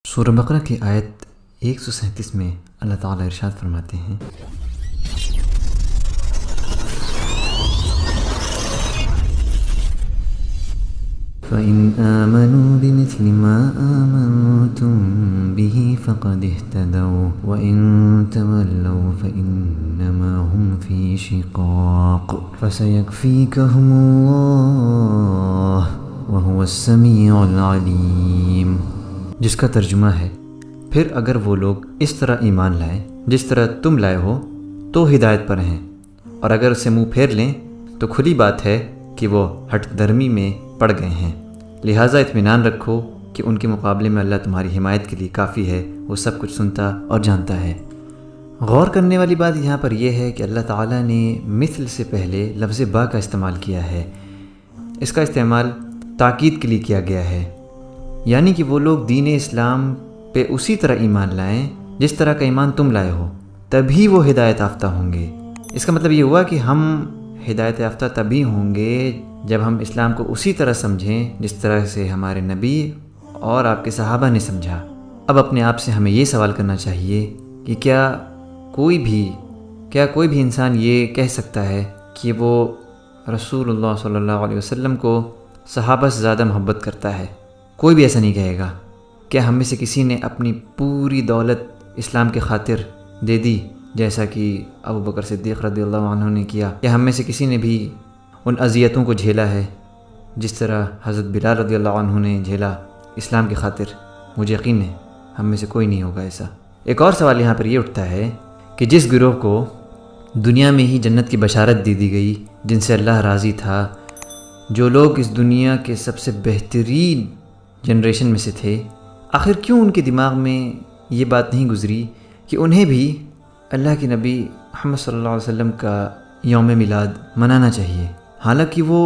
سورہ بقرہ کی آیت 137 میں اللہ تعالیٰ ارشاد فرماتے ہیں، فَإِنْ آمَنُوا بِمِثْلِ مَا آمَنْتُمْ بِهِ فَقَدِ اهْتَدَوْا وَإِنْ تَوَلَّوْا فَإِنَّمَا هُمْ فِي شِقَاقٍ فَسَيَكْفِيكَهُمُ اللَّهُ وَهُوَ السَّمِيعُ الْعَلِيمُ، جس کا ترجمہ ہے، پھر اگر وہ لوگ اس طرح ایمان لائیں جس طرح تم لائے ہو تو ہدایت پر ہیں، اور اگر اسے منہ پھیر لیں تو کھلی بات ہے کہ وہ ہٹ درمی میں پڑ گئے ہیں۔ لہٰذا اطمینان رکھو کہ ان کے مقابلے میں اللہ تمہاری حمایت کے لیے کافی ہے، وہ سب کچھ سنتا اور جانتا ہے۔ غور کرنے والی بات یہاں پر یہ ہے کہ اللہ تعالیٰ نے مثل سے پہلے لفظ با کا استعمال کیا ہے۔ اس کا استعمال تاکید کے لیے کیا گیا ہے، یعنی کہ وہ لوگ دین اسلام پہ اسی طرح ایمان لائیں جس طرح کا ایمان تم لائے ہو، تبھی وہ ہدایت یافتہ ہوں گے۔ اس کا مطلب یہ ہوا کہ ہم ہدایت یافتہ تبھی ہوں گے جب ہم اسلام کو اسی طرح سمجھیں جس طرح سے ہمارے نبی اور آپ کے صحابہ نے سمجھا۔ اب اپنے آپ سے ہمیں یہ سوال کرنا چاہیے کہ کیا کوئی بھی انسان یہ کہہ سکتا ہے کہ وہ رسول اللہ صلی اللہ علیہ وسلم کو صحابہ سے زیادہ محبت کرتا ہے؟ کوئی بھی ایسا نہیں کہے گا۔ کیا ہم میں سے کسی نے اپنی پوری دولت اسلام کے خاطر دے دی جیسا کہ ابو بکر صدیق رضی اللہ عنہ نے کیا؟ یا ہم میں سے کسی نے بھی ان اذیتوں کو جھیلا ہے جس طرح حضرت بلال رضی اللہ عنہ نے جھیلا اسلام کی خاطر؟ مجھے یقین ہے ہم میں سے کوئی نہیں ہوگا ایسا۔ ایک اور سوال یہاں پر یہ اٹھتا ہے کہ جس گروہ کو دنیا میں ہی جنت کی بشارت دی گئی، جن سے اللہ راضی تھا، جو لوگ اس دنیا کے سب سے بہترین جنریشن میں سے تھے، آخر کیوں ان کے دماغ میں یہ بات نہیں گزری کہ انہیں بھی اللہ کے نبی محمد صلی اللہ علیہ وسلم کا یوم میلاد منانا چاہیے؟ حالانکہ وہ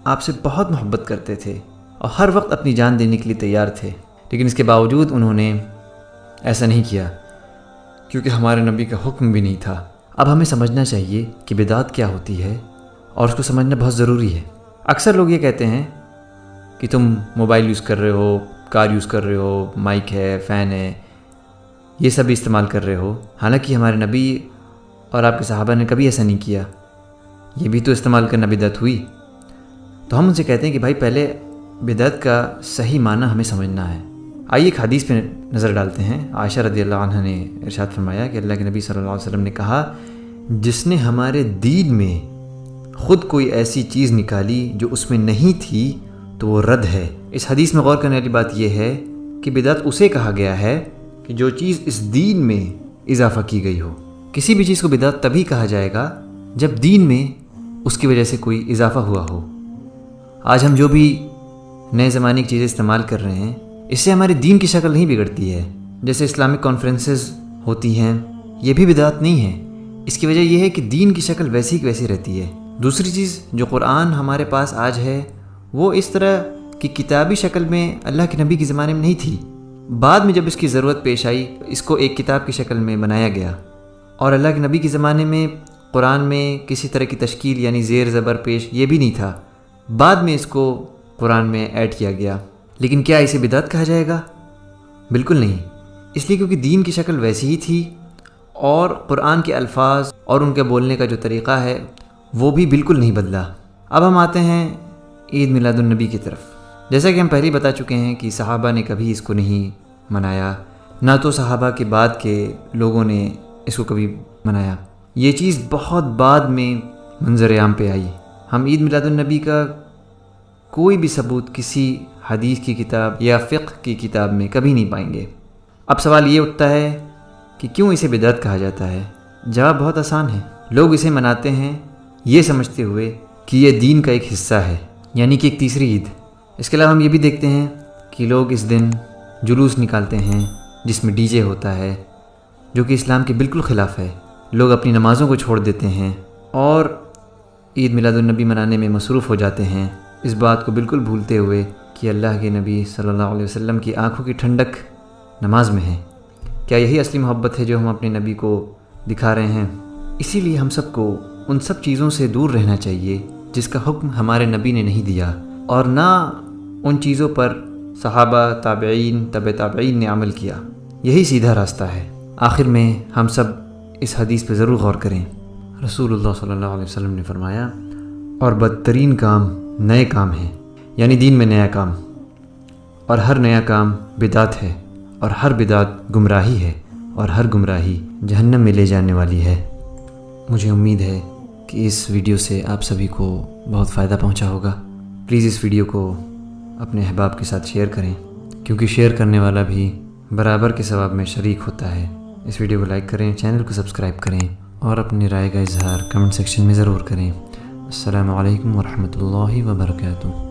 آپ سے بہت محبت کرتے تھے اور ہر وقت اپنی جان دینے کے لیے تیار تھے، لیکن اس کے باوجود انہوں نے ایسا نہیں کیا کیونکہ ہمارے نبی کا حکم بھی نہیں تھا۔ اب ہمیں سمجھنا چاہیے کہ بدعت کیا ہوتی ہے اور اس کو سمجھنا بہت ضروری ہے۔ اکثر لوگ یہ کہتے ہیں کہ تم موبائل یوز کر رہے ہو، کار یوز کر رہے ہو، مائک ہے، فین ہے، یہ سب استعمال کر رہے ہو، حالانکہ ہمارے نبی اور آپ کے صحابہ نے کبھی ایسا نہیں کیا، یہ بھی تو استعمال کرنا بدعت ہوئی۔ تو ہم ان سے کہتے ہیں کہ بھائی پہلے بدعت کا صحیح معنی ہمیں سمجھنا ہے۔ آئیے ایک حدیث پہ نظر ڈالتے ہیں۔ عائشہ رضی اللہ عنہ نے ارشاد فرمایا کہ اللہ کے نبی صلی اللہ علیہ وسلم نے کہا، جس نے ہمارے دین میں خود کوئی ایسی چیز نکالی جو اس میں نہیں تھی تو وہ رد ہے۔ اس حدیث میں غور کرنے والی بات یہ ہے کہ بدعت اسے کہا گیا ہے کہ جو چیز اس دین میں اضافہ کی گئی ہو۔ کسی بھی چیز کو بدعت تبھی کہا جائے گا جب دین میں اس کی وجہ سے کوئی اضافہ ہوا ہو۔ آج ہم جو بھی نئے زمانے کی چیزیں استعمال کر رہے ہیں، اس سے ہمارے دین کی شکل نہیں بگڑتی ہے۔ جیسے اسلامک کانفرنسز ہوتی ہیں، یہ بھی بدعت نہیں ہے۔ اس کی وجہ یہ ہے کہ دین کی شکل ویسی کی ویسی رہتی ہے۔ دوسری چیز، جو قرآن ہمارے پاس آج ہے وہ اس طرح کی کتابی شکل میں اللہ کے نبی کے زمانے میں نہیں تھی۔ بعد میں جب اس کی ضرورت پیش آئی، اس کو ایک کتاب کی شکل میں بنایا گیا، اور اللہ کے نبی کے زمانے میں قرآن میں کسی طرح کی تشکیل یعنی زیر زبر پیش یہ بھی نہیں تھا، بعد میں اس کو قرآن میں ایڈ کیا گیا۔ لیکن کیا اسے بدعت کہا جائے گا؟ بالکل نہیں، اس لیے کیونکہ دین کی شکل ویسی ہی تھی، اور قرآن کے الفاظ اور ان کے بولنے کا جو طریقہ ہے وہ بھی بالکل نہیں بدلا۔ اب ہم آتے ہیں عید میلاد النبی کی طرف۔ جیسا کہ ہم پہلے ہی بتا چکے ہیں کہ صحابہ نے کبھی اس کو نہیں منایا، نہ تو صحابہ کے بعد کے لوگوں نے اس کو کبھی منایا۔ یہ چیز بہت بعد میں منظر عام پہ آئی۔ ہم عید میلاد النبی کا کوئی بھی ثبوت کسی حدیث کی کتاب یا فقہ کی کتاب میں کبھی نہیں پائیں گے۔ اب سوال یہ اٹھتا ہے کہ کیوں اسے بدعت کہا جاتا ہے؟ جواب بہت آسان ہے۔ لوگ اسے مناتے ہیں یہ سمجھتے ہوئے کہ یہ دین کا ایک حصہ ہے، یعنی کہ ایک تیسری عید۔ اس کے علاوہ ہم یہ بھی دیکھتے ہیں کہ لوگ اس دن جلوس نکالتے ہیں جس میں ڈی جے ہوتا ہے، جو کہ اسلام کے بالکل خلاف ہے۔ لوگ اپنی نمازوں کو چھوڑ دیتے ہیں اور عید میلاد النبی منانے میں مصروف ہو جاتے ہیں، اس بات کو بالکل بھولتے ہوئے کہ اللہ کے نبی صلی اللہ علیہ وسلم کی آنکھوں کی ٹھنڈک نماز میں ہے۔ کیا یہی اصلی محبت ہے جو ہم اپنے نبی کو دکھا رہے ہیں؟ اسی لیے ہم سب کو ان سب چیزوں سے دور رہنا چاہیے جس کا حکم ہمارے نبی نے نہیں دیا، اور نہ ان چیزوں پر صحابہ، تابعین، تبع تابعین نے عمل کیا، یہی سیدھا راستہ ہے۔ آخر میں ہم سب اس حدیث پہ ضرور غور کریں۔ رسول اللہ صلی اللہ علیہ وسلم نے فرمایا، اور بدترین کام نئے کام ہیں، یعنی دین میں نیا کام، اور ہر نیا کام بدعت ہے، اور ہر بدعت گمراہی ہے، اور ہر گمراہی جہنم میں لے جانے والی ہے۔ مجھے امید ہے کہ اس ویڈیو سے آپ سبھی کو بہت فائدہ پہنچا ہوگا۔ پلیز اس ویڈیو کو اپنے احباب کے ساتھ شیئر کریں، کیونکہ شیئر کرنے والا بھی برابر کے ثواب میں شریک ہوتا ہے۔ اس ویڈیو کو لائک کریں، چینل کو سبسکرائب کریں، اور اپنی رائے کا اظہار کمنٹ سیکشن میں ضرور کریں۔ السلام علیکم ورحمۃ اللہ وبرکاتہ۔